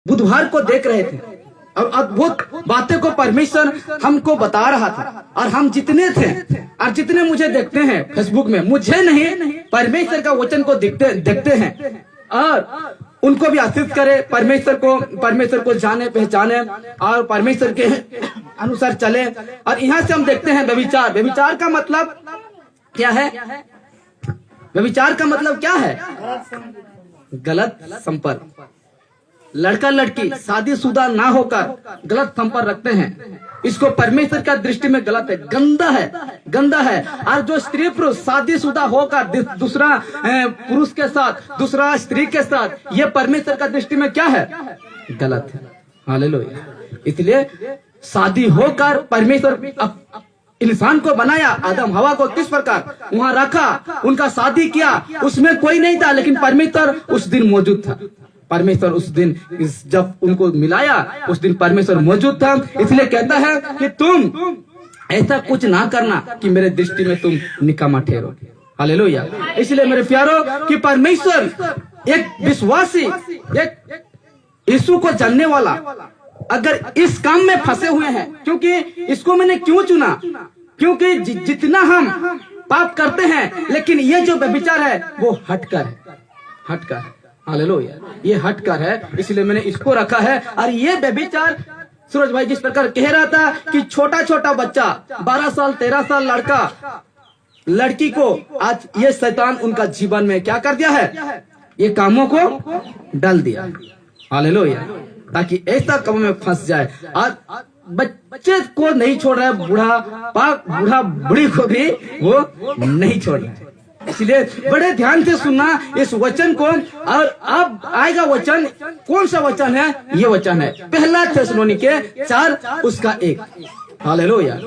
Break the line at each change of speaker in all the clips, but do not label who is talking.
बुधवार को देख रहे थे और अद्भुत बातें को परमेश्वर हमको बता रहा था। और हम जितने थे और जितने मुझे देखते हैं फेसबुक में, मुझे नहीं परमेश्वर का वचन को देखते हैं और उनको भी आशीष करे, परमेश्वर को जाने पहचाने और परमेश्वर के अनुसार चले। और यहाँ से हम देखते हैं व्यभिचार का मतलब क्या है? व्यभिचार का मतलब क्या है? गलत संपर्क। लड़का लड़की शादीशुदा ना होकर गलत संपर्क रखते हैं, इसको परमेश्वर का दृष्टि में गलत है, गंदा है। और जो स्त्री पुरुष शादीशुदा होकर दूसरा पुरुष के साथ, दूसरा स्त्री के साथ, ये परमेश्वर का दृष्टि में क्या है? गलत है। हालेलुया। इसलिए शादी होकर परमेश्वर इंसान को बनाया, आदम हवा को किस प्रकार वहां रखा, उनका शादी किया, उसमें कोई नहीं था लेकिन परमेश्वर उस दिन मौजूद था। परमेश्वर उस दिन जब उनको मिलाया, उस दिन परमेश्वर मौजूद था। इसलिए कहता है कि तुम ऐसा कुछ ना करना कि मेरे दृष्टि में तुम निकामा ठहरो। हालेलुया। इसलिए मेरे प्यारो कि परमेश्वर एक विश्वासी, एक यीशु को जानने वाला अगर इस काम में फंसे हुए हैं, क्योंकि इसको मैंने क्यों चुना, क्योंकि जितना हम पाप करते हैं, लेकिन ये जो व्यभिचार है वो हटकर है। हालेलुया। ये हटकर है, इसलिए मैंने इसको रखा है। और ये व्यभिचार सूरज भाई जिस प्रकार कह रहा था कि छोटा छोटा बच्चा 12 साल 13 साल लड़का लड़की को आज ये शैतान उनका जीवन में क्या कर दिया है? ये कामों को डाल दिया। हालेलुया। ताकि ऐसा काम में फंस जाए। आज बच्चे को नहीं छोड़ रहा है, बूढ़ा बुढ़ी को भी वो नहीं छोड़ रहा है। इसलिए बड़े ध्यान से सुनना इस वचन को। और अब आएगा वचन, कौन सा वचन है? ये वचन है 1 थिस्सलुनीके 4 उसका 1। हालेलुया।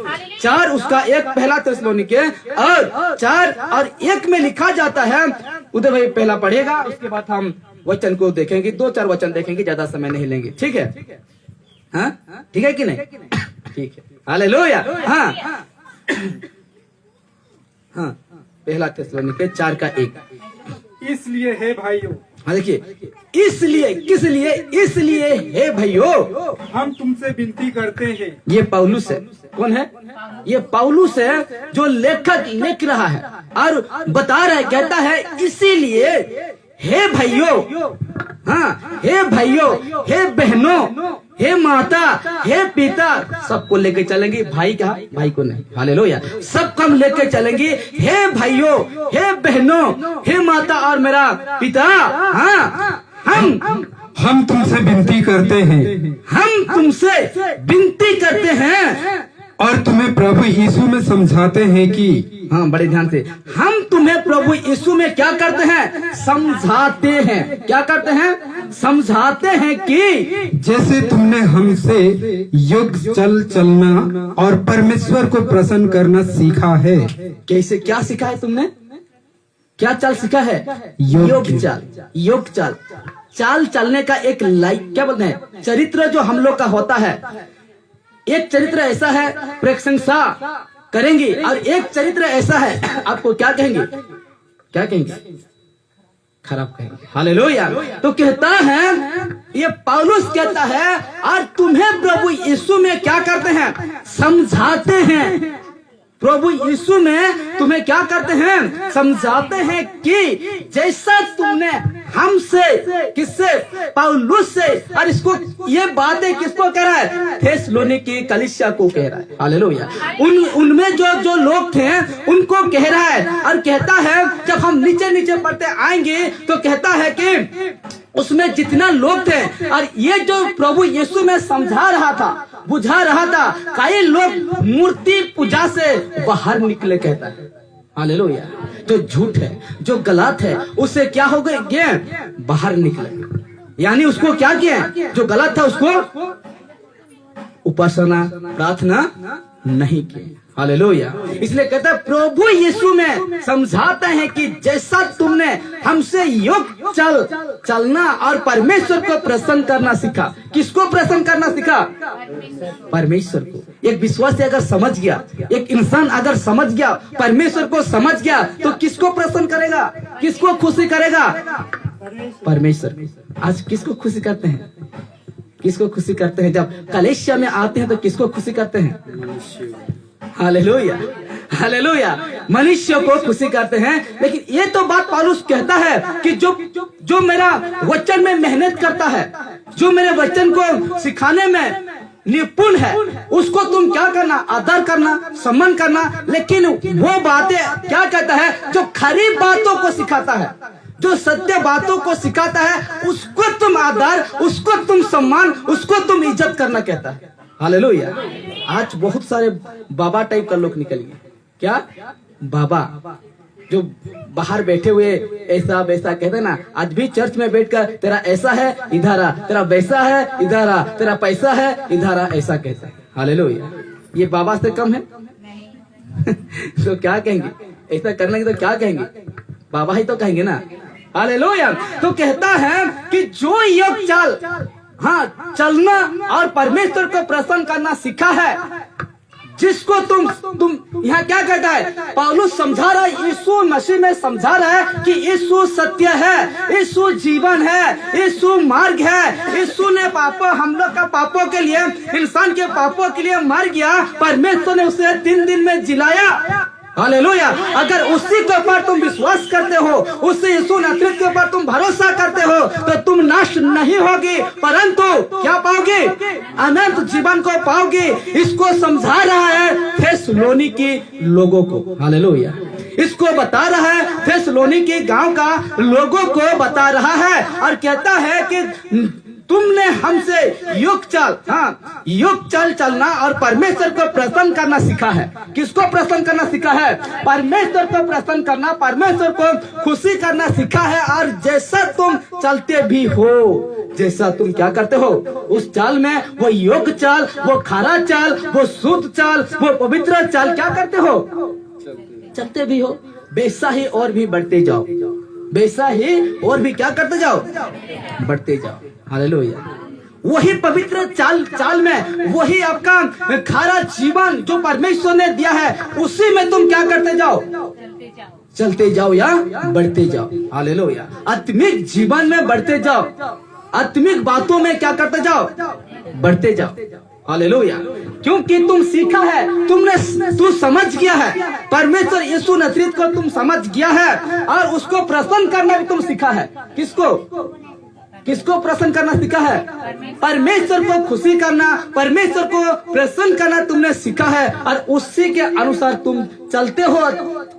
4 उसका 1 1 थिस्सलुनीके और 4 और 1 में लिखा जाता है। उधर भाई पहला पढ़ेगा, उसके बाद हम वचन को देखेंगे, 2-4 वचन देखेंगे, ज्यादा समय नहीं लेंगे। ठीक है? हाँ, ठीक है कि नहीं? ठीक है। हालेलुया। हाँ, 1 थिस्सलुनीके 4 का 1।
इसलिए है भाइयों,
हाँ देखिए, इसलिए हे भाइयों,
हम तुमसे विनती करते हैं।
ये पौलुस है। कौन है? ये पौलुस है जो लेखक लिख रहा है और बता रहा है, कहता है इसीलिए हे भाइयों, हाँ, हे भाइयों, हे बहनों, हे माता, हे पिता, सबको लेके चलेंगे। भाई कहा? भाई को नहीं। हालेलुया। सबको हम लेके चलेंगे। हे भाइयों, हे बहनों, हे माता और मेरा पिता, हाँ,
हम तुमसे विनती करते हैं।
हम तुमसे विनती करते हैं
और तुम्हें प्रभु यीशु में समझाते हैं कि,
हाँ बड़े ध्यान से, हम तुम्हें प्रभु यीशु में क्या करते हैं? समझाते हैं। क्या करते हैं? समझाते हैं कि
जैसे तुमने हमसे योग्य चलना और परमेश्वर को प्रसन्न करना सीखा है।
कैसे? क्या सीखा है तुमने? क्या चाल सीखा है? योग चाल चलने का एक क्या बोलते हैं, चरित्र जो हम लोग का होता है। एक चरित्र ऐसा है, प्रशंसा करेंगे, और एक चरित्र ऐसा है, आपको क्या कहेंगे? खराब कहेंगे। हालेलुया। तो कहता है, ये पौलुस कहता है, और तुम्हें प्रभु यीशु में क्या करते हैं? समझाते हैं। प्रभु यीशु में तुम्हें क्या करते हैं? समझाते हैं कि जैसा तुमने हमसे, किससे? पौलुस से। और इसको ये बातें किसको कह रहा है? थिस्सलुनीके कलीसिया को कह रहा है। हालेलुया। उनमें जो लोग थे उनको कह रहा है। और कहता है, जब हम नीचे पढ़ते आएंगे तो कहता है कि उसमें जितना लोग थे, और ये जो प्रभु यीशु में समझा रहा था, बुझा रहा था, कई लोग मूर्ति पूजा से बाहर निकले, कहता है। हालेलुया। जो झूठ है, जो गलत है, उससे क्या हो गए? बाहर निकले। यानी उसको क्या किया? जो गलत था उसको उपासना, प्रार्थना नहीं की। हालेलुया। इसलिए कहता है प्रभु यीशु में समझाते हैं कि जैसा तुमने हमसे योग चलना और परमेश्वर को प्रसन्न करना सीखा। किसको प्रसन्न करना सीखा? परमेश्वर को। एक विश्वासी अगर समझ गया, एक इंसान अगर समझ गया, परमेश्वर को समझ गया, तो किसको प्रसन्न करेगा? किसको खुशी करेगा? परमेश्वर। आज किसको खुशी करते हैं? किसको खुशी करते हैं? जब कलीसिया में आते हैं तो किसको खुशी करते हैं? हालेलुया, हालेलुया, मनुष्य को खुशी करते हैं। लेकिन ये तो बात पौलुस कहता है कि जो मेरा वचन में मेहनत करता है, जो मेरे वचन को सिखाने में निपुण है, उसको तुम क्या करना? आदर करना, सम्मान करना। लेकिन वो बातें क्या कहता है? जो खरी बातों को सिखाता है, जो सत्य बातों को सिखाता है, उसको तुम आदर, उसको तुम सम्मान, उसको तुम इज्जत करना कहता है। हालेलुया। आज बहुत सारे बाबा टाइप का लोग निकल गए। क्या बाबा? जो बाहर बैठे हुए ऐसा वैसा कहते हैं ना, आज भी चर्च में बैठकर तेरा ऐसा है इधर आ, तेरा वैसा है इधर आ, तेरा पैसा है इधर आ, ऐसा कहता है। हालेलुया। ये बाबा से कम है? तो क्या कहेंगे? ऐसा करने की तो क्या कहेंगे? बाबा ही तो कहेंगे ना। हालेलुया। तो कहता है कि जो योग चाल, हाँ, चलना और परमेश्वर को प्रसन्न करना सीखा है, जिसको तुम यहाँ क्या कहता है? पौलुस समझा रहा है, यीशु मसीह में समझा रहा है कि यीशु सत्य है, यीशु जीवन है, यीशु मार्ग है। यीशु ने पापों, हम लोग का पापों के लिए, इंसान के पापों के लिए मर गया। परमेश्वर ने उसे 3 दिन में जिलाया। हालेलुया। अगर उसी के ऊपर तुम विश्वास करते हो, उससे यीशु नासरीत के ऊपर तुम भरोसा करते हो, तो तुम नष्ट नहीं होगी, परंतु क्या पाओगे? अनंत जीवन को पाओगे। इसको समझा रहा है थेसलोनिकी लोगों को। हालेलुया। इसको बता रहा है, थेसलोनिकी गांव का लोगों को बता रहा है और कहता है कि तुमने हमसे युग चाल, हाँ, युग चाल चलना और परमेश्वर को प्रसन्न करना सीखा है। किसको प्रसन्न करना सीखा है? परमेश्वर को प्रसन्न करना, परमेश्वर को खुशी करना सीखा है। और जैसा तुम चलते भी हो, जैसा तुम क्या करते हो उस चाल में, वो योग चाल, वो खरा चाल, वो शुद्ध चाल, वो पवित्र चाल क्या करते हो? चलते भी हो। वैसा ही और भी बढ़ते जाओ, वैसा ही और भी क्या करते जाओ? बढ़ते जाओ। हालेलुया। वही पवित्र चाल में, वही आपका खारा जीवन जो परमेश्वर ने दिया है, उसी में तुम क्या करते जाओ? चलते जाओ या बढ़ते जाओ। हालेलुया। आत्मिक जीवन में बढ़ते जाओ, आत्मिक बातों में क्या करते जाओ? बढ़ते जाओ। हालेलुया। क्योंकि तुम सीखा है, तू समझ गया है, परमेश्वर यीशु नासरीत को तुम समझ गया है और उसको प्रसन्न करना भी तुम सीखा है। किसको प्रसन्न करना सीखा है? परमेश्वर को खुशी करना, परमेश्वर को प्रसन्न करना तुमने सीखा है और उसी के अनुसार तुम चलते हो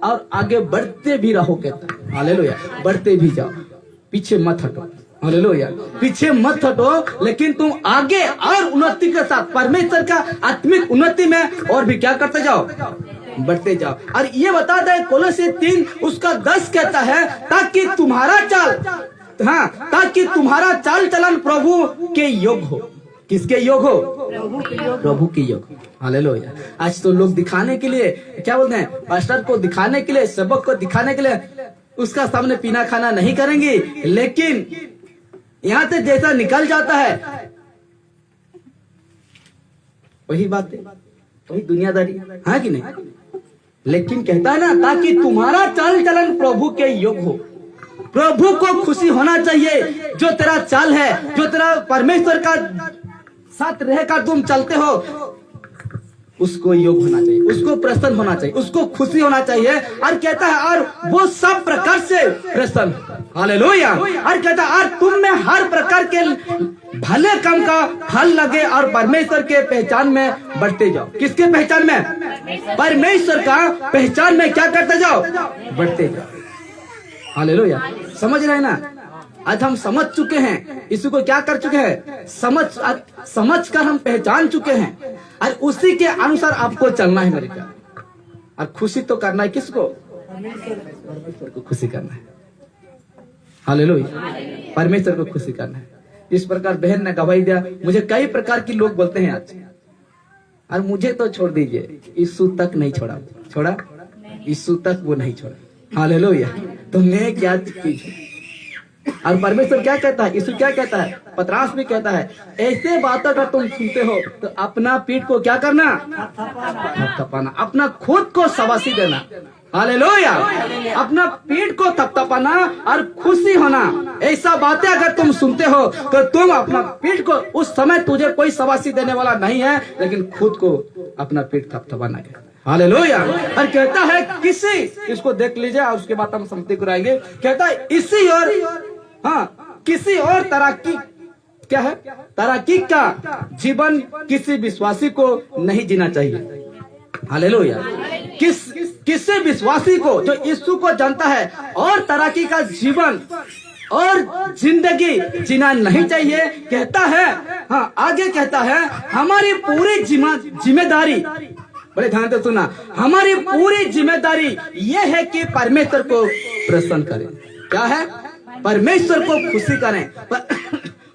और आगे बढ़ते भी रहो। कहता है हालेलुया। बढ़ते भी जाओ, पीछे मत हटो। हालेलुया। पीछे मत हटो, लेकिन तुम आगे और उन्नति के साथ परमेश्वर का आत्मिक उन्नति में और भी क्या करते जाओ? बढ़ते जाओ। और ये बताता है कोलोसे 3 उसका 10 कहता है, ताकि तुम्हारा चाल, हाँ, ताकि तुम्हारा चाल चलन प्रभु के योग हो। किसके योग हो? प्रभु के योग। हालेलुया। आज तो लोग दिखाने के लिए क्या बोलते हैं? पास्टर को दिखाने के लिए, सबक को दिखाने के लिए उसका सामने पीना खाना नहीं करेंगे, लेकिन यहाँ से जैसा निकल जाता है वही बातें, वही दुनियादारी, हाँ कि नहीं? लेकिन कहता है ना, ताकि तुम्हारा चाल चलन प्रभु के योग हो। प्रभु को खुशी होना चाहिए। जो तेरा चाल है, जो तेरा परमेश्वर का साथ रहकर तुम चलते हो, उसको योग होना चाहिए, उसको प्रसन्न होना चाहिए, उसको खुशी होना चाहिए। और कहता है और वो सब प्रकार से प्रसन्न। हालेलुया। और कहता है और तुम में हर प्रकार के भले काम का फल लगे और परमेश्वर के पहचान में बढ़ते जाओ। किसके पहचान में? परमेश्वर का पहचान में क्या करते जाओ? बढ़ते जाओ। हालेलुया। समझ रहे हैं ना? आज हम समझ चुके हैं, इसी को क्या कर चुके हैं? समझ कर हम पहचान चुके हैं और उसी के अनुसार आपको चलना है मेरे प्यार। और खुशी तो करना है किसको? परमेश्वर को खुशी करना है। हालेलुया। परमेश्वर को खुशी करना है। इस प्रकार बहन ने गवाही दिया। मुझे कई प्रकार के लोग बोलते हैं आज, और मुझे तो छोड़ दीजिए, यीशु तक नहीं छोड़ा, यीशु तक वो नहीं छोड़ा। हालेलुया। तुमने क्या की? और परमेश्वर क्या कहता है? यीशु क्या कहता है? पतरस भी कहता है, ऐसे बातों का तुम सुनते हो तो अपना पीठ को क्या करना? थपथपाना, अपना खुद को शाबाशी देना। हालेलुया। अपना पीठ को थपथपाना और खुशी होना, ऐसा बातें अगर तुम सुनते हो तो तुम अपना पीठ को, उस समय तुझे कोई शाबाशी देने वाला नहीं है, लेकिन खुद को अपना पीठ थपथपाना है। हालेलुया। और कहता है किसी, इसको देख लीजिए और उसके बाद हम सम्मति कराएंगे। कहता है इसी और, हाँ, किसी और तरह की, क्या है, तरक्की का जीवन किसी विश्वासी को नहीं जीना चाहिए। हालेलुया। किसी विश्वासी को जो यीशु को जानता है और तरक्की का जीवन और जिंदगी जीना नहीं चाहिए। कहता है, हाँ, आगे कहता है हमारी पूरी जिम्मेदारी, बड़े ध्यान से सुना, हमारी पूरी जिम्मेदारी यह है कि परमेश्वर को प्रसन्न करें। क्या है? परमेश्वर को खुशी करें,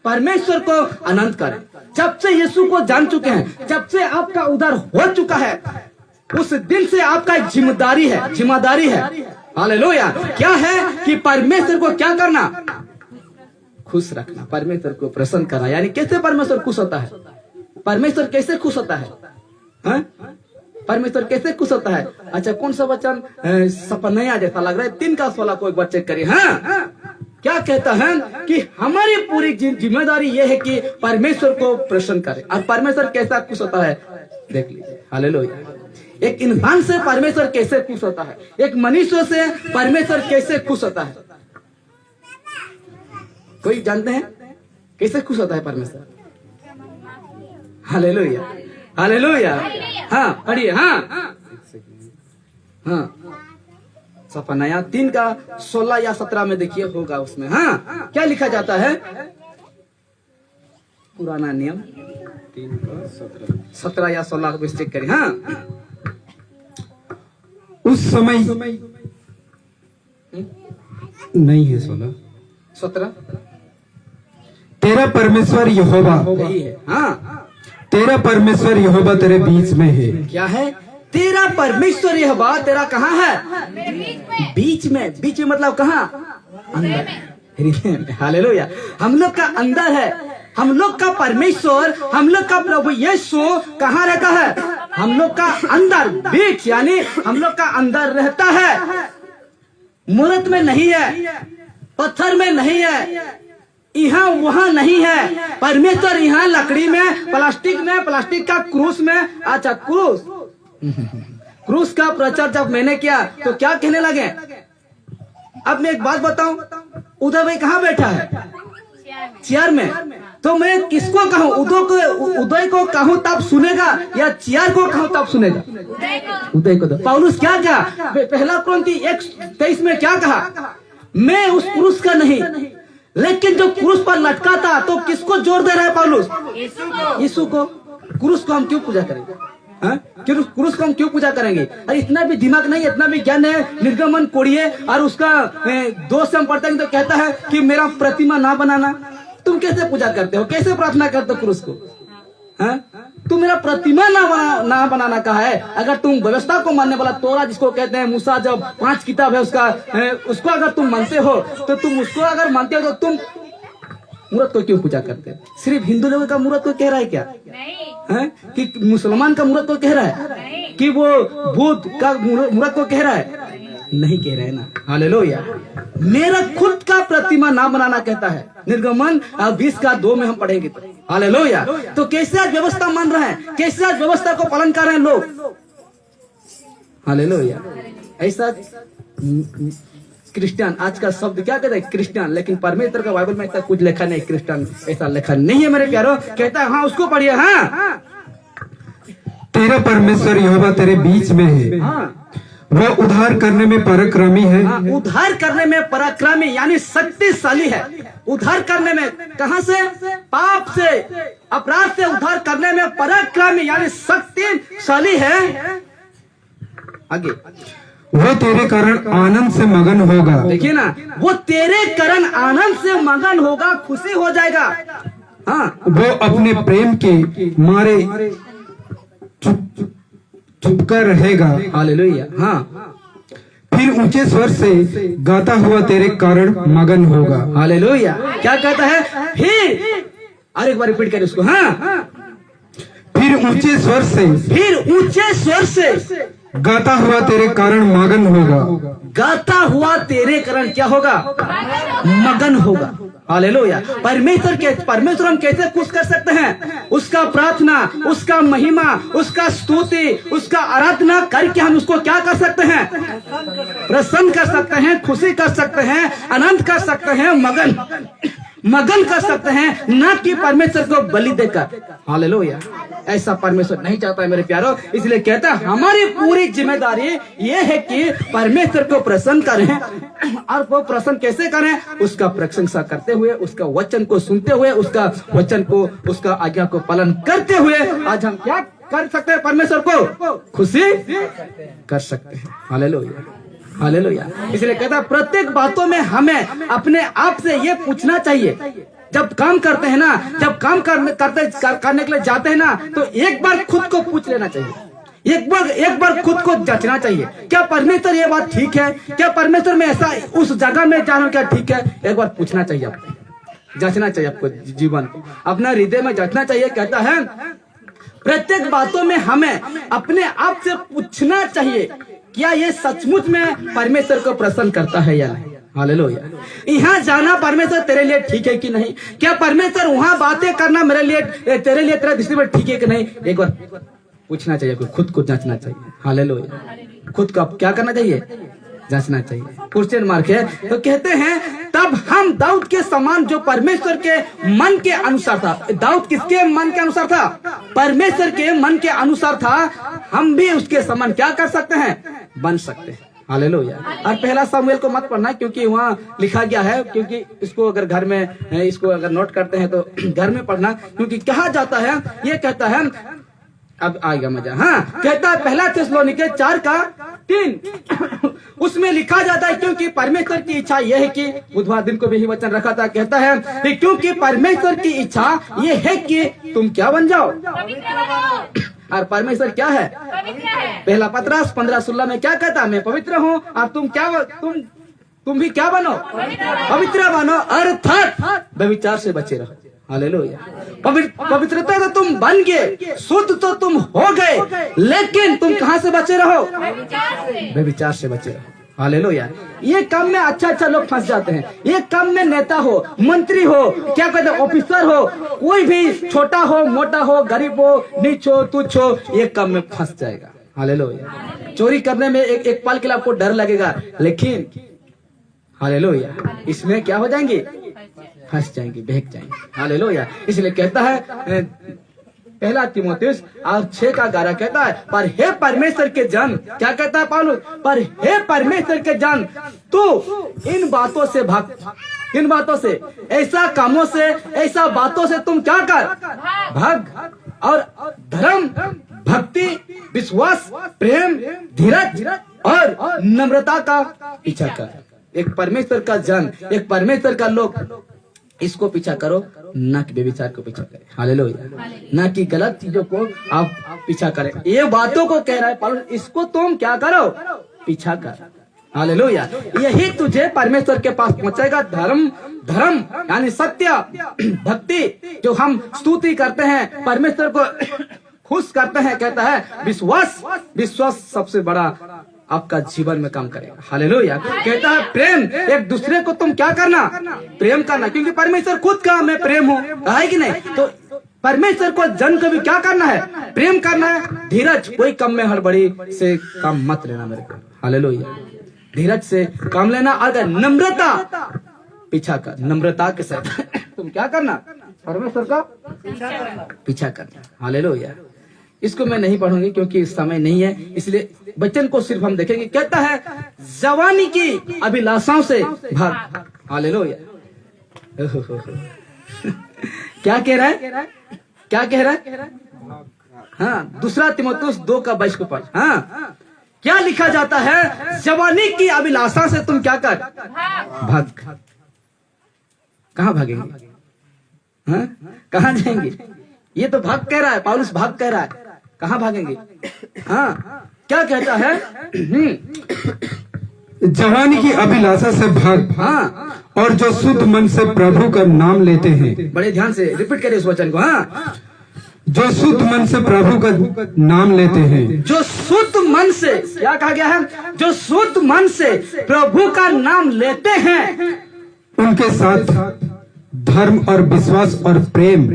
परमेश्वर को आनंद करें। जब से यीशु को जान चुके हैं, जब से आपका उद्धार हो चुका है, उस दिन से आपका जिम्मेदारी है। हालेलुया। क्या है कि परमेश्वर को क्या करना? खुश रखना, परमेश्वर को प्रसन्न करना। यानी कैसे परमेश्वर खुश होता है? परमेश्वर कैसे खुश होता है? परमेश्वर कैसे खुश होता है? अच्छा, कौन सा वचन सपना जैसा लग रहा है? 3:16 को एक बार चेक करिए। हाँ, क्या कहता है कि हमारी पूरी जिम्मेदारी यह है कि परमेश्वर को प्रसन्न करें। और परमेश्वर कैसा खुश होता है देख लीजिए। हालेलुया। एक इंसान से परमेश्वर कैसे खुश होता है, एक मनुष्य से परमेश्वर कैसे खुश होता है? कोई जानते हैं कैसे खुश होता है परमेश्वर? Hallelujah, hallelujah. हाँ, पढ़िए। हाँ, सपनाया 3:16 या 17 में देखिए, होगा उसमें। हाँ, क्या लिखा जाता है? पुराना नियम 3:17 या 16 को चेक करें। हाँ,
उस समय नहीं है
17
तेरा परमेश्वर यहोवा,
यही है। हाँ,
तेरा परमेश्वर यहोवा तेरे बीच में है।
क्या है? तेरा परमेश्वर यहोवा तेरा कहाँ है? बीच में। बीच में मतलब कहाँ? अंदर। हालेलुया। हम लोग का अंदर है, हम लोग का परमेश्वर, हम लोग का प्रभु यीशु कहाँ रहता है? हम लोग का अंदर, बीच, यानी हम लोग का अंदर रहता है। मूर्त में नहीं है, पत्थर में नहीं है, यहाँ वहाँ नहीं है। परमेश्वर यहाँ लकड़ी में, प्लास्टिक का क्रूस में। अच्छा, क्रूस का प्रचार जब मैंने किया तो क्या कहने लगे? अब मैं एक बात बताऊं, उदय भाई कहाँ बैठा है? चेयर में। तो मैं किसको कहूँ? उदय को कहूँ तब सुनेगा, या चेयर को कहूँ तब सुनेगा? उदय को। पौलुस क्या कहा? पहला कुरिन्थी 1:23 में क्या कहा? मैं उस क्रूस का नहीं, लेकिन जो क्रूस पर लटका था, तो किसको जोर दे रहा है पौलुस? यीशु को। क्रूस को हम क्यों पूजा करेंगे? क्रूस को हम क्यों पूजा करेंगे? अरे इतना भी दिमाग नहीं, इतना भी ज्ञान है। निर्गमन कोड़िए और उसका 2 से हम पढ़ते हैं तो कहता है कि मेरा प्रतिमा ना बनाना। तुम कैसे पूजा करते हो, कैसे प्रार्थना करते हो क्रूस को? तुम मेरा प्रतिमा ना बनाना कहा है। अगर तुम व्यवस्था को मानने वाला, तोरा जिसको कहते हैं, मूसा जब 5 किताब है उसको अगर तुम मानते हो, तो तुम उसको अगर मानते हो तो तुम मूर्त को क्यों पूजा करते हैं? सिर्फ हिंदू लोगों का मूर्त को कह रहा है क्या? नहीं। कि मुसलमान का मूर्त को कह रहा है? नहीं। कि वो बुद्ध का मूर्त को कह रहा है? नहीं कह रहे ना। हालेलुया। मेरा खुद का प्रतिमा ना बनाना कहता है। निर्गमन 20:2 में हम पढ़ेंगे। हालेलुया। तो कैसे आज व्यवस्था मान रहे हैं, कैसे आज व्यवस्था को पालन कर रहे हैं लोग? हालेलुया। ऐसा क्रिश्चियन, आज का शब्द क्या कहता है? क्रिश्चियन। लेकिन परमेश्वर का बाइबल में ऐसा कुछ लिखा नहीं, क्रिश्चियन ऐसा लिखा नहीं है मेरे प्यारो। कहता है, हाँ, उसको पढ़िए। हाँ,
तेरा परमेश्वर यहोवा तेरे बीच में है। हाँ, वह उद्धार करने में पराक्रमी है।
हाँ, उद्धार करने में पराक्रमी यानी शक्तिशाली है। उद्धार करने में कहाँ से? पाप से, अपराध से उद्धार करने में पराक्रमी यानी शक्तिशाली है। आगे,
वो तेरे कारण आनंद से मगन होगा।
देखिए ना, वो तेरे कारण आनंद से मगन होगा, खुशी हो जाएगा। हाँ,
वो अपने प्रेम के मारे चुपकर रहेगा।
हालेलुया। हाँ,
फिर ऊंचे स्वर से गाता हुआ तेरे कारण मगन होगा।
हालेलुया। क्या कहता है? फिर, अरे एक बार रिपीट करें उसको। हाँ,
फिर ऊंचे स्वर से गाता हुआ तेरे कारण मगन होगा।
गाता हुआ तेरे कारण क्या होगा? मगन होगा। हालेलुया। परमेश्वर हम कैसे खुश कर सकते हैं? उसका प्रार्थना, उसका महिमा, उसका स्तुति, उसका आराधना करके हम उसको क्या कर सकते हैं? प्रसन्न कर सकते हैं, खुशी कर सकते हैं, आनंद कर सकते हैं, मगन कर सकते हैं, ना कि परमेश्वर को बलि देकर। हालेलुया। ऐसा परमेश्वर नहीं चाहता है मेरे प्यारों। इसलिए कहता है हमारी पूरी जिम्मेदारी ये है कि परमेश्वर को प्रसन्न करें। और वो प्रसन्न कैसे करें? उसका प्रशंसा करते हुए, उसका वचन को सुनते हुए, उसका वचन को, उसका आज्ञा को पालन करते हुए आज हम क्या कर सकते हैं? परमेश्वर को खुशी कर सकते हैं। Hallelujah, hallelujah. इसलिए कहता है प्रत्येक बातों में हमें अपने आप से ये पूछना चाहिए। जब काम करते हैं ना, जब काम करने के लिए जाते हैं ना, तो एक बार खुद को पूछ लेना चाहिए। एक बार खुद को जांचना चाहिए, क्या परमेश्वर ये बात ठीक है? क्या परमेश्वर में ऐसा उस जगह में जा रहा हूं क्या ठीक है? एक बार पूछना चाहिए आपको, जांचना चाहिए आपको, जीवन को अपना हृदय में जांचना चाहिए। कहता है प्रत्येक बातों में हमें अपने आप से पूछना चाहिए क्या ये सचमुच में परमेश्वर को प्रसन्न करता है या नहीं। हालेलुया। यहाँ जाना परमेश्वर तेरे लिए ठीक है कि नहीं? क्या परमेश्वर वहां बातें करना मेरे लिए, तेरे लिए, तेरा दृष्टि में ठीक है कि नहीं? एक बार पूछना चाहिए, खुद को जांचना चाहिए। हालेलुया। खुद को क्या करना चाहिए? जांचना चाहिए। क्वेश्चन मार्क है। तो कहते हैं तब हम दाऊद के समान, जो परमेश्वर के मन के अनुसार था। दाऊद किसके मन के अनुसार था? परमेश्वर के मन के अनुसार था। हम भी उसके समान क्या कर सकते हैं? बन सकते हैं। हालेलुया। और पहला सामुएल को मत पढ़ना क्योंकि वहाँ लिखा गया है, क्योंकि इसको अगर घर में, इसको अगर नोट करते हैं तो घर में पढ़ना, क्योंकि कहा जाता है, ये कहता है, अब आएगा मजा। हाँ, कहता है पहला थिस्सलुनीके 4:3 उसमें लिखा जाता है क्योंकि परमेश्वर की इच्छा यह है कि, बुधवार दिन को भी यही वचन रखा था, कहता है कि क्योंकि परमेश्वर की इच्छा ये है कि तुम क्या बन जाओ। और परमेश्वर क्या है? पहला पतरस 15:16 में क्या कहता है? मैं पवित्र हूँ और तुम भी क्या बनो? पवित्र बनो, अर्थात व्यभिचार से बचे रहो। हालेलुया। पवित्रता तो तुम बन गए, शुद्ध तो तुम हो गए, लेकिन तुम कहाँ से बचे रहो? व्यभिचार से बचे रहो। हालेलुया। ये काम में अच्छा लोग फंस जाते हैं। ये काम में नेता हो, मंत्री हो, क्या कहते हैं, ऑफिसर हो, कोई भी छोटा हो, मोटा हो, गरीब हो, नीच हो, तुच्छ हो, ये काम में फंस जाएगा। हालेलुया। चोरी करने में एक पल के लिए आपको डर लगेगा, लेकिन हालेलुया इसमें क्या हो जाएंगे? फंस जाएंगे, बहक जाएंगे। हालेलुया। इसलिए कहता है पहला तीमुथियुस 6:11 कहता है पर हे परमेश्वर के जन, क्या कहता है पौलुस? पर हे परमेश्वर के जन, तू इन बातों से भाग, इन बातों से, ऐसा कामों से, ऐसा बातों से तुम क्या कर? भाग। और धर्म, भक्ति, विश्वास, प्रेम, धीरज और नम्रता का पीछा कर। एक परमेश्वर का जन, एक परमेश्वर का लोग, इसको पीछा करो, ना कि व्यभिचार को पीछा करें। हालेलुया। ना कि गलत चीजों को आप पीछा करें। ये बातों को कह रहा है पौलुस, इसको तुम क्या करो? पीछा कर। हालेलुया। यही तुझे परमेश्वर के पास पहुंचाएगा। धर्म यानी सत्य, भक्ति, जो हम स्तुति करते हैं, परमेश्वर को खुश करते हैं। कहता है विश्वास सबसे बड़ा आपका जीवन में काम करेगा। हालेलुया। कहता है प्रेम, एक दूसरे को तुम क्या करना? प्रेम करना, क्योंकि परमेश्वर खुद का मैं प्रेम हूँ, है कि नहीं? तो परमेश्वर को जन को भी क्या करना है? प्रेम करना है। धीरज, कोई काम में हड़बड़ी से काम मत लेना मेरे को। हालेलुया। धीरज से काम लेना। अगर नम्रता पीछा कर, नम्रता के साथ तुम क्या करना? परमेश्वर का पीछा करना। हालेलुया। इसको मैं नहीं पढ़ूंगी क्योंकि समय नहीं है, इसलिए वचन को सिर्फ हम देखेंगे। कहता है जवानी की अभिलाषाओं से भाग। हालेलुया। क्या कह रहा है? क्या कह रहा है? हाँ, दूसरा तीमुथियुस 2:22 को पढ़। हाँ, क्या लिखा जाता है? जवानी की अभिलाषा से तुम क्या कर? भाग। कहाँ भागेंगे? हाँ, कहाँ जाएंगे? ये तो भाग कह रहा है, पौलुस भाग कह रहा है। कहाँ भागेंगे? हाँ, क्या कहता है?
जवानी की अभिलाषा से भाग।
हाँ,
और जो शुद्ध मन से प्रभु का नाम लेते हैं।
बड़े ध्यान से रिपीट करिए इस वचन को। हाँ,
जो शुद्ध मन से प्रभु का नाम लेते हैं,
जो शुद्ध मन से, क्या कहा गया है, जो शुद्ध मन से प्रभु का नाम लेते हैं,
उनके साथ धर्म और विश्वास और प्रेम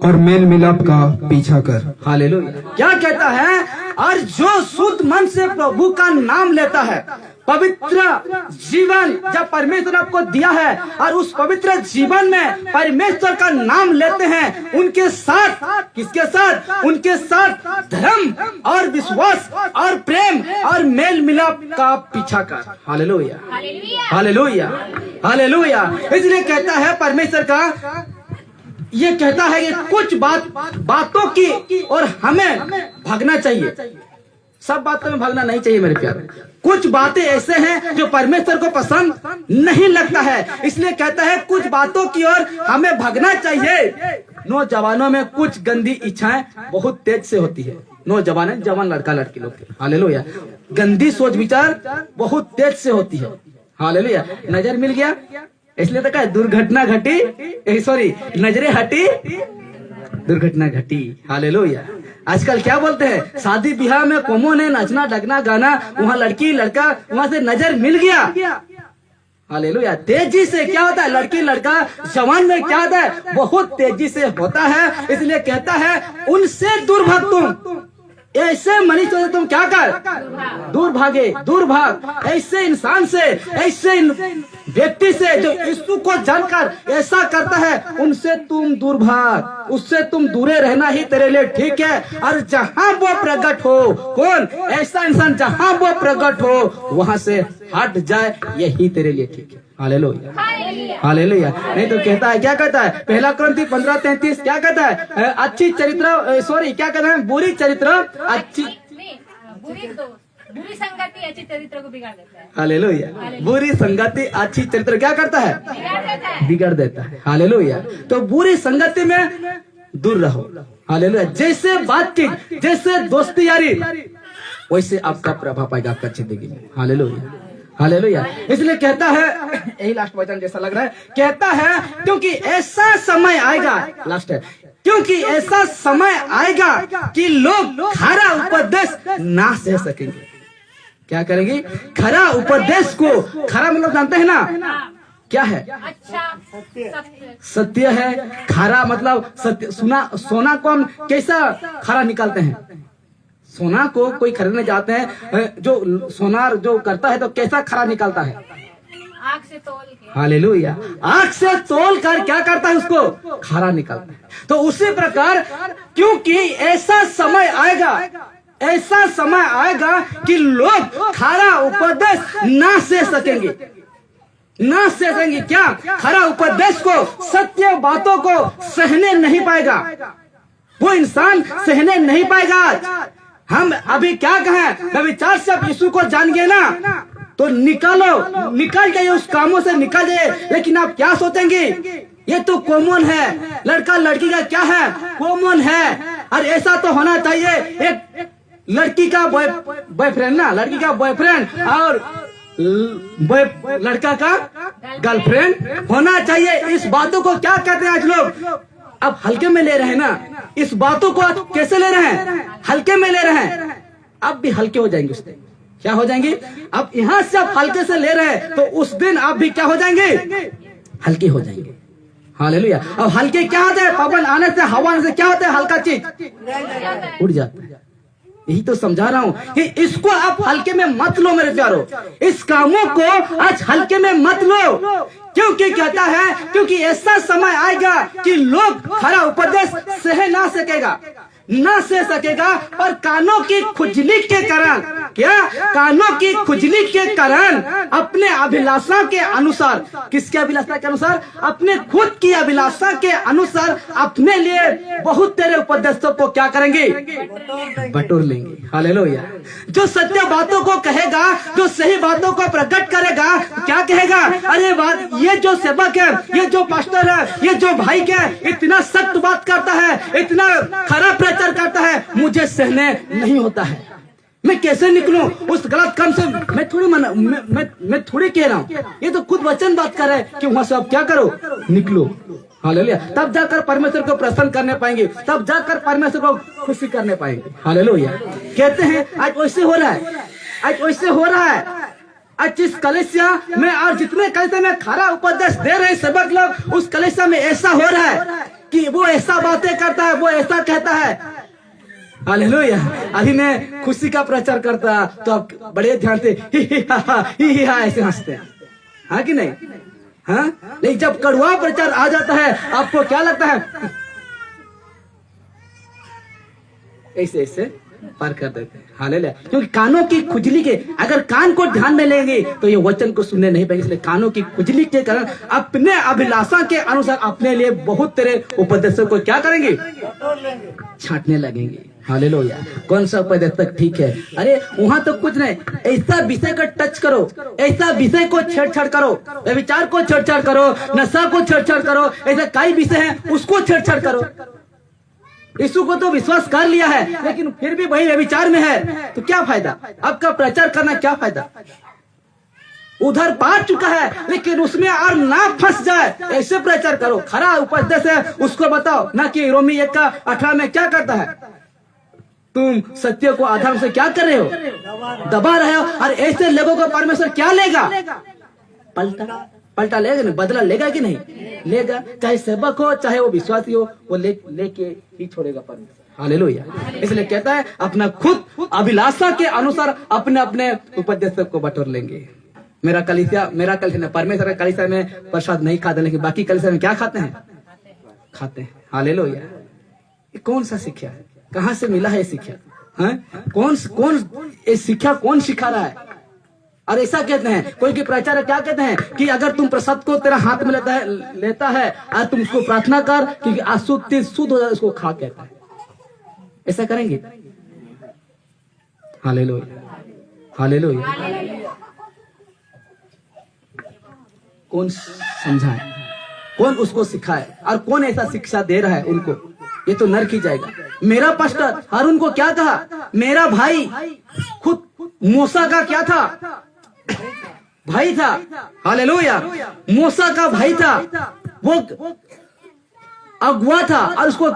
और मेल मिलाप का पीछा कर।
हालेलुया। क्या कहता है, और जो शुद्ध मन से प्रभु का नाम लेता है, पवित्र जीवन जब परमेश्वर आपको दिया है और उस पवित्र जीवन में परमेश्वर का नाम लेते हैं, उनके साथ, किसके साथ, उनके साथ धर्म और विश्वास और प्रेम और मेल मिलाप का पीछा कर। Hallelujah, hallelujah, hallelujah. इसलिए कहता है परमेश्वर का, ये कहता है कि कुछ बातों की और हमें भागना चाहिए, सब बातों में भागना नहीं चाहिए मेरे प्यारे। कुछ बातें ऐसे हैं जो परमेश्वर को पसंद नहीं लगता है, इसलिए कहता है कुछ बातों की ओर हमें भागना चाहिए। नौजवानों में कुछ गंदी इच्छाएं बहुत तेज से होती है। नौजवान, जवान लड़का लड़की लोग, हालेलुया, गंदी सोच विचार बहुत तेज से होती है। हालेलुया। नजर मिल गया इसलिए तो कहा दुर्घटना घटी, सॉरी नजरें हटी दुर्घटना घटी। हालेलुया। आजकल क्या बोलते हैं, शादी ब्याह में कॉमन है नचना डगना गाना, वहाँ लड़की लड़का, वहाँ से नजर मिल गया। हालेलुया। तेजी से क्या होता है, लड़की लड़का जवान में क्या होता है, बहुत तेजी से होता है। इसलिए कहता है उनसे दूर भाग तुम। ऐसे मनुष्य से तुम क्या कर, दूर भागे, दूर भाग। ऐसे इंसान से, ऐसे व्यक्ति से जो यीशु को जानकर ऐसा करता है, उनसे तुम दूर भाग, उससे तुम दूरे रहना ही तेरे लिए ठीक है। और जहां वो प्रकट हो, कौन ऐसा इंसान, जहां वो प्रकट हो वहां से हट जाए, यही तेरे लिए ठीक है। Hallelujah, hallelujah. नहीं तो कहता है, क्या कहता है, पहला कुरिन्थी 15:33 क्या कहता है, अच्छी चरित्र, सॉरी क्या कहता है, बुरी चरित्र अच्छी,
बुरी संगति अच्छी चरित्र को बिगाड़ देता है।
हालेलुया। बुरी संगति अच्छी चरित्र क्या करता है, बिगाड़ देता है। हालेलुया। तो बुरी संगति में दूर रहो। हालेलुया। जैसे बातचीत, जैसे दोस्ती यारी, वैसे आपका प्रभाव पाएगा आपका जिंदगी में। Hallelujah, hallelujah. इसलिए कहता है, यही लास्ट वचन जैसा लग रहा है, कहता है क्योंकि ऐसा समय आएगा, लास्ट है, क्योंकि ऐसा समय आएगा कि लोग खरा उपदेश ना सह सकेंगे। क्या करेंगे, खरा उपदेश को, खरा मतलब जानते हैं ना क्या है,
अच्छा
सत्य है। खरा मतलब सत्य। सोना को हम कैसा खरा निकालते हैं, सोना को कोई खरीदने जाते हैं, जो सोनार जो करता है तो कैसा खरा निकालता है,
आँख से तोल के।
हालेलुया। आँख से तोल कर क्या करता है, उसको खरा निकालता है। तो उसी प्रकार क्योंकि ऐसा समय आएगा, ऐसा समय आएगा कि लोग खरा उपदेश ना सह सकेंगे, ना सह सकेंगे। क्या, खरा उपदेश को, सत्य बातों को सहने नहीं पाएगा, वो इंसान सहने नहीं पाएगा। हम अभी क्या कहें, व्यभिचार से आप यीशु को जान गए ना, तो निकालो, निकल जाइए उस कामों से, निकल जाइए। लेकिन आप क्या सोचेंगे, ये तो कॉमन है, लड़का लड़की का क्या है, कॉमन है, और ऐसा तो होना चाहिए। एक लड़की का बॉयफ्रेंड ना, लड़की का बॉयफ्रेंड और लड़का का गर्लफ्रेंड होना चाहिए। इस बातों को क्या कहते हैं आज लोग, अब हल्के में ले रहे हैं ना, इस बातों को आप कैसे ले रहे हैं, हल्के में ले रहे हैं। अब भी हल्के हो जाएंगे उस दिन, क्या हो जाएंगे, अब यहाँ से आप हल्के से ले रहे हैं तो उस दिन आप भी क्या हो जाएंगे, हल्के हो जाएंगे। हालेलुया। अब हल्के क्या होता है, पवन आने से, हवा आने से क्या होता है, हल्का चीज उड़ जाता है। यही तो समझा रहा हूँ कि इसको आप हल्के में मत लो मेरे प्यारो, इस कामों को आज हल्के में मत लो। क्योंकि कहता है, क्योंकि ऐसा समय आएगा कि लोग खरा उपदेश सह ना सकेगा, ना सह सकेगा, और कानों की खुजली के कारण, क्या, कानों की खुजली के कारण अपने अभिलाषा के अनुसार, किसके अभिलाषा के अनुसार, अपने खुद की अभिलाषा के अनुसार अपने लिए बहुत तेरे उपदेशों को क्या करेंगे, बटोर लेंगे। हालेलुया। जो सत्य बातों को कहेगा, जो सही बातों को प्रकट करेगा, क्या कहेगा, अरे बात, ये जो सेवक है, ये जो पास्टर है, ये जो भाई है, इतना सख्त बात करता है, इतना खराब प्रचार करता है, मुझे सहने नहीं होता है, मैं कैसे निकलूं उस गलत काम से। मैं थोड़ी मैं थोड़ी कह रहा हूँ, ये तो खुद वचन बात कर रहे हैं कि वहां से आप क्या करो, निकलो। हालेलुया। तब जाकर परमेश्वर को प्रसन्न करने पाएंगे, तब जाकर परमेश्वर को खुशी करने पाएंगे। हालेलुया। कहते हैं आज वैसे हो रहा है, आज वैसे हो रहा है। आज जिस कलीसिया में और जितने कलीसिया में खरा उपदेश दे रहे सेवक लोग, उस कलीसिया में ऐसा हो रहा है कि वो ऐसा बातें करता है, वो ऐसा कहता है। हालेलुया। अभी मैं खुशी का प्रचार करता तो आप बड़े ध्यान से ही हा ऐसे हंसते हैं, हाँ कि नहीं? हाँ, लेकिन जब कड़वा प्रचार आ जाता है आपको क्या लगता है? ऐसे ऐसे पार कर देते हैं। हालेलुया। क्योंकि कानों की खुजली के, अगर कान को ध्यान में लेंगे तो ये वचन को सुनने नहीं पाएंगे। इसलिए कानों की खुजली के कारण अपने अभिलाषा के अनुसार अपने लिए बहुत तेरे उपदेशों को क्या करेंगे? छांटने लगेंगे। हालेलुया। कौन सा उपदेशक ठीक है? अरे वहां तो कुछ नहीं, ऐसा विषय को टच करो, ऐसा विषय को छेड़छाड़ करो, विचार को छेड़छाड़ करो, नशा को छेड़छाड़ करो, ऐसा कई विषय है उसको छेड़छाड़ करो। यीशु को तो विश्वास कर लिया है लेकिन फिर भी वही विचार में है तो क्या फायदा? आपका प्रचार करना क्या फायदा? उधर पा चुका है लेकिन उसमें और ना फंस जाए, ऐसे प्रचार करो। खरा उपदेश है उसको बताओ, ना कि रोमी 1:18 में क्या करता है? तुम सत्य को आधार से क्या कर रहे हो? दबा रहे हो। और ऐसे लोगों को परमेश्वर क्या लेगा? पलटा लेगा नहीं, बदला लेगा कि नहीं लेगा? चाहे सेवक हो चाहे वो विश्वासी हो, वो लेके ही छोड़ेगा परमेश्वर। हालेलुया। इसलिए कहता है अपना खुद अभिलाषा के अनुसार अपने अपने उपदेशक को बटोर लेंगे। मेरा कलीसिया परमेश्वर का कलीसिया में प्रसाद नहीं खाते, लेकिन बाकी कलीसिया में क्या खाते हैं? खाते हैं। हालेलुया। ये कौन सा शिक्षा है? कहाँ से मिला है ये शिक्षा? कौन ये शिक्षा कौन सिखा रहा है? और ऐसा कहते हैं कोई के प्रचारक क्या कहते हैं कि अगर तुम प्रसाद को तेरा हाथ में लेता है और तुम उसको प्रार्थना कर क्योंकि अशुद्ध शुद्ध हो जाए, उसको खा, कहता है। ऐसा करेंगे? हालेलुया। हालेलुया। कौन समझाए, कौन उसको सिखाए और कौन ऐसा शिक्षा दे रहा है उनको? ये तो नरक ही जाएगा। मेरा पास्टर हारून को क्या कहा? मेरा भाई खुद मूसा का क्या था? भाई था। हालेलुया। मूसा का भाई था, वो अगुआ था और उसको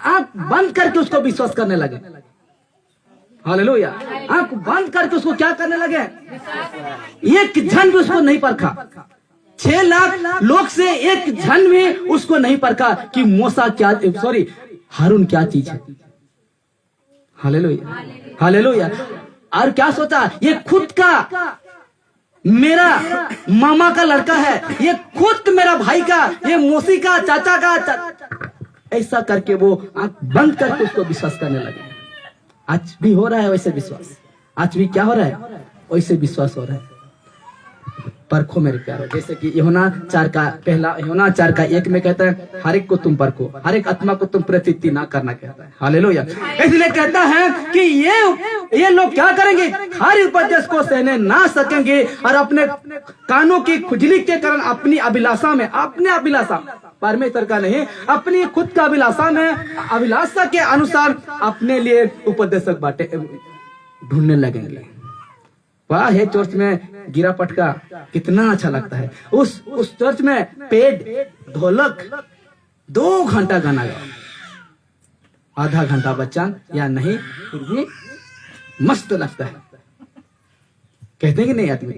आंख बंद करके उसको विश्वास करने लगे। हालेलुया। आंख बंद करके उसको क्या करने लगे? एक जन भी उसको नहीं परखा। 6 लाख लोग से एक जन भी उसको नहीं परखा कि मूसा क्या, सॉरी हारून क्या चीज है। हालेलुया। हालेलुया। और क्या सोचा? ये खुद का मेरा मामा का लड़का है, ये खुद मेरा भाई का, ये मौसी का, चाचा का, ऐसा करके वो आंख बंद करके उसको विश्वास करने लगे। आज भी हो रहा है वैसे विश्वास। आज भी क्या हो रहा है? वैसे विश्वास हो रहा है। परखो मेरे प्यारो, जैसे कि यूहन्ना 4:1 में कहता है हर एक को तुम परखो, हर एक आत्मा को तुम प्रतीति ना करना कहता है। हालेलुया। इसलिए कहता है कि ये लोग क्या करेंगे? हर उपदेश को सहने ना सकेंगे और अपने कानों की खुजली के कारण अपनी अभिलाषा में, अपने अभिलाषा परमेश्वर का नहीं, अपनी खुद का अभिलाषा में, अभिलाषा के अनुसार अपने लिए उपदेशक बाटे ढूंढने लगेंगे। वाह, है चर्च में गिरा पटका कितना अच्छा लगता है। उस चर्च में पेड़ ढोलक 2 घंटा गाना गाओ, आधा घंटा बच्चा या नहीं, फिर भी मस्त लगता है। कहते हैं कि नहीं आदमी?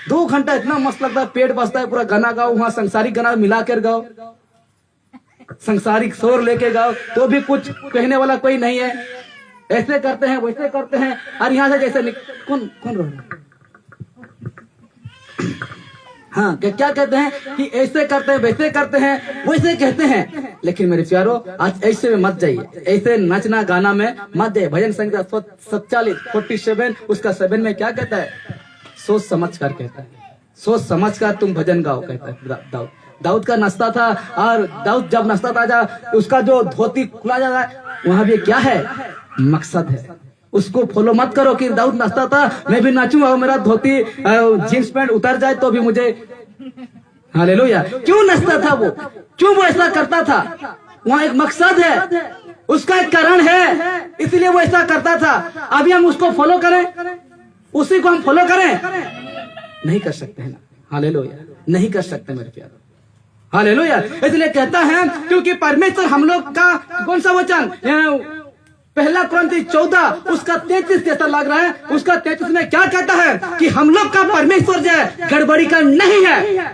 2 घंटा इतना मस्त लगता है, पेट बसता है, पूरा गाना गाओ। वहां संसारिक गाना मिलाकर गाओ, संसारिक शोर लेके गाओ, तो भी कुछ कहने वाला कोई नहीं है। ऐसे करते हैं, वैसे करते हैं, और यहाँ से जैसे कौन रो रहा है? हाँ, क्या कहते हैं कि ऐसे करते हैं, वैसे करते हैं, वैसे कहते हैं। लेकिन मेरे प्यारो, आज ऐसे में मत जाइए, ऐसे नचना गाना में मत जाइए। भजन संहिता 47 उसका 7 में क्या कहता है? सोच समझ कर कहता है, सोच समझ कर तुम भजन गाओ, कहता है। दाऊद का नाश्ता था, और दाऊद जब नाश्ता था उसका जो धोती खुला जाता है, वहां भी क्या है? मकसद है। उसको फॉलो मत करो कि दाऊद नाचता था, मैं भी नाचूंगा, मेरा धोती जींस पैंट उतर जाए तो भी मुझे। हालेलुया। क्यों नाचता था वो? क्यों वो ऐसा करता था? वहाँ एक मकसद है, उसका एक कारण है, इसलिए वो ऐसा करता था। अभी हम उसको फॉलो करें, उसी को हम फॉलो करें? नहीं कर सकते हैं ना। हालेलुया। नहीं कर सकते मेरे प्यारो। हालेलुया। इसलिए कहता है क्योंकि परमेश्वर हम लोग का कौन सा वचन, पहला कुरिन्थी 14 उसका 33 जैसा लग रहा है, उसका 33 में क्या कहता है कि हम लोग का परमेश्वर जो है गड़बड़ी का नहीं है,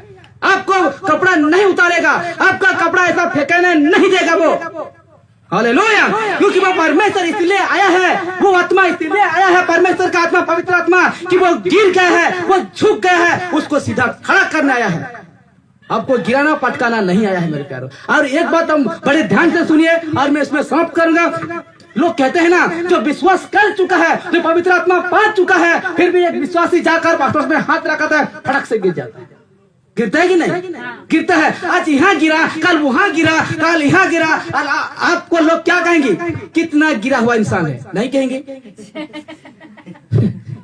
आपको कपड़ा नहीं उतारेगा, आपका कपड़ा ऐसा फेंकने नहीं देगा वो। हालेलुया। क्योंकि वो परमेश्वर इसलिए आया है, वो आत्मा इसलिए आया है, परमेश्वर का आत्मा, पवित्र आत्मा, कि वो गिर गया है, वो झुक गया है, उसको सीधा खड़ा करने आया है, आपको गिराना पटकाना नहीं आया है मेरे प्यारों। और एक बात हम बड़े ध्यान से सुनिए और मैं इसमें समाप्त करूंगा। लोग कहते हैं ना, जो विश्वास कर चुका है, जो पवित्र आत्मा पा चुका है, फिर भी एक विश्वासी जाकर पास्टर में हाथ रखाता है, फटक से गिर जाता है। गिरता है कि नहीं? गिरता है। आज यहाँ गिरा, कल वहां गिरा, कल यहाँ गिरा, और आपको लोग क्या कहेंगे? कितना गिरा हुआ इंसान है, नहीं कहेंगे?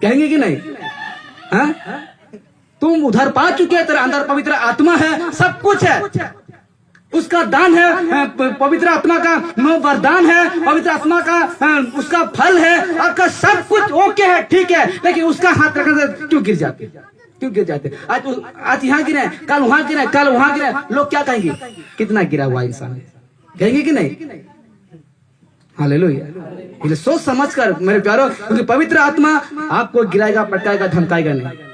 कहेंगे कि नहीं? हाँ? तुम उधर पा चुके हैं, तेरे अंदर पवित्र आत्मा है, सब कुछ है, उसका दान है, पवित्र आत्मा का वरदान है, पवित्र आत्मा का उसका फल है, आपका सब कुछ ओके है, ठीक है, लेकिन उसका हाथ रखने से क्यों गिर जाते? क्यों गिर जाते? आज यहाँ गिरे, कल वहां गिरे, कल वहां गिरे, लोग क्या कहेंगे? कितना गिरा हुआ इंसान है, कहेंगे कि नहीं? हालेलुया। सोच समझ कर मेरे प्यारो, क्योंकि पवित्र आत्मा आपको गिराएगा, पटकाएगा, धमकाएगा नहीं।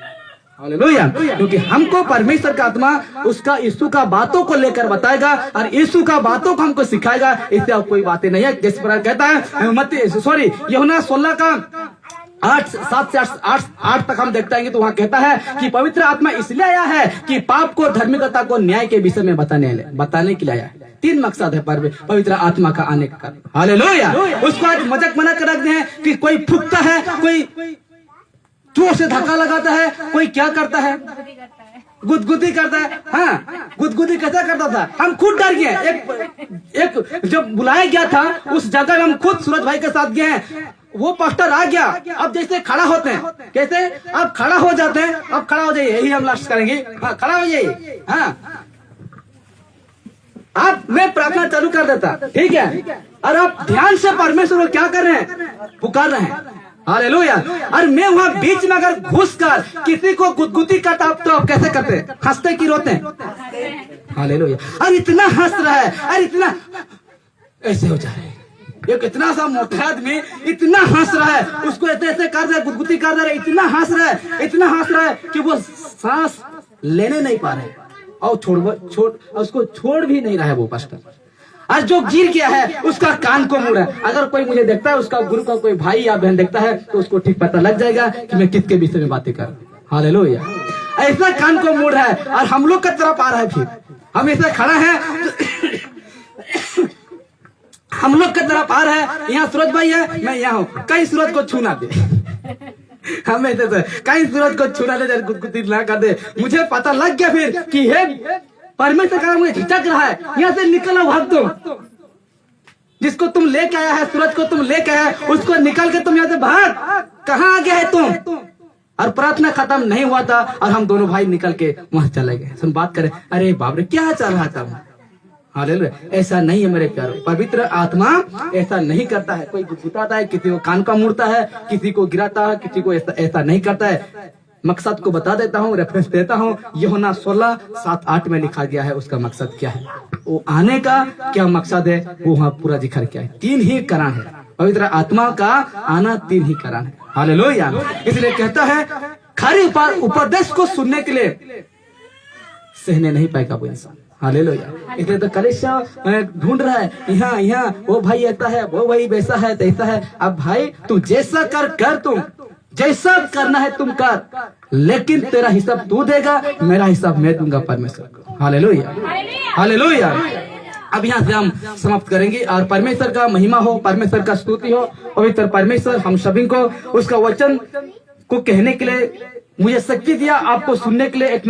हालेलुया। क्योंकि हमको परमेश्वर का आत्मा उसका यीशु का बातों को लेकर बताएगा और यीशु का बातों को हमको सिखाएगा, इससे अब कोई बातें नहीं है। जिस प्रकार कहता है यूहन्ना 16 का 7 से 8 तक हम देखते हैं तो वहाँ कहता है कि पवित्र आत्मा इसलिए आया है कि पाप को, धार्मिकता को, न्याय के विषय में बताने के लिए आया है। 3 मकसद है पवित्र आत्मा का आने का कारण। हालेलुया। उसको आज मजाक बना कर रखते हैं कि कोई फूकता है, कोई जोर से धक्का लगाता है, कोई क्या करता है? गुदगुदी करता है। हाँ, गुदगुदी कैसा करता था? हम खुद डर गए। एक जब बुलाया गया था उस जगह हम खुद सूरज भाई के साथ गए हैं, वो पास्टर आ गया, अब जैसे खड़ा होते हैं, कैसे? अब खड़ा हो जाते हैं, अब खड़ा हो जाइए, यही हम लास्ट करेंगे। हाँ, खड़ा हो जाइए। हाँ, आप मैं प्रार्थना चालू कर देता, ठीक है, और आप ध्यान से परमेश्वर को क्या कर रहे हैं? पुकार रहे हैं। हालेलुया। और मैं वहाँ बीच में अगर घुस कर किसी को गुदगुदी करता, तो आप कैसे करते? हंसते की रोते? हालेलुया। और इतना हंस रहा है, और इतना ऐसे हो जा रहा है, एक इतना सा मोटा आदमी इतना हंस रहा है, उसको ऐसे ऐसे कर रहा है, गुदगुदी कर रहा है, इतना हंस रहा है, इतना हंस रहा है कि वो सांस लेने नहीं पा रहे, और उसको छोड़ भी नहीं रहा है वो पास्टर। और जो गिर गया है उसका कान को मुड़ा है। अगर कोई मुझे देखता है, उसका गुरु का कोई भाई या बहन देखता है, तो उसको ठीक पता लग जाएगा कि मैं किसके विषय में बातें कर। हालेलुया। ऐसा कान को मुड़ है और हम लोग की तरफ आ रहा है, फिर हम ऐसे खड़ा है, हम लोग की तरफ आ रहा है। यहाँ सूरज भाई है, मैं यहाँ हूँ, कहीं सूरज को छू ना दे, हमें कहीं सूरज को छूना दे, गुदगुदी ना कर दे। मुझे पता लग गया फिर कि हे परमेश्वर का मुझे झिझक रहा है, यहाँ से निकलो भाग तुम। जिसको तुम लेके आया है, सूरज को तुम लेके आया है, उसको निकल के तुम यहाँ से भाग। कहाँ आ गया है तुम? और प्रार्थना खत्म नहीं हुआ था और हम दोनों भाई निकल के वहां चले गए। सुन बात करें, अरे बाप रे क्या चल रहा था? हालेलुया। ऐसा नहीं है मेरे प्यारों, पवित्र आत्मा ऐसा नहीं करता है। कोई गुदगुदाता है, किसी को कान का मुड़ता है, किसी को गिराता है, किसी को ऐसा नहीं करता है। मकसद को बता देता हूँ, रेफरेंस देता हूँ। यूहन्ना 16:7-8 में लिखा गया है उसका मकसद क्या है, वो आने का क्या मकसद है, वो वहाँ पूरा जिक्र क्या है। 3 ही कारण है पवित्र आत्मा का आना, 3 ही कारण है। हालेलुया। इसलिए कहता है खरे उपदेश को सुनने के लिए सहने नहीं पाएगा वो इंसान। हालेलुया। इसलिए तो कलीसिया ढूंढ रहा है, यहाँ वो भाई ऐसा है, वो भाई वैसा है, तैसा है। अब भाई तू जैसा कर तुम जैसा करना है तुम कर, लेकिन तेरा हिसाब तू देगा, मेरा हिसाब मैं दूंगा परमेश्वर को। हालेलुया। हालेलुया। अब यहाँ से हम समाप्त करेंगे और परमेश्वर का महिमा हो, परमेश्वर का स्तुति हो। पवित्र परमेश्वर हम सभी को उसका वचन को कहने के लिए मुझे शक्ति दिया, आपको सुनने के लिए एक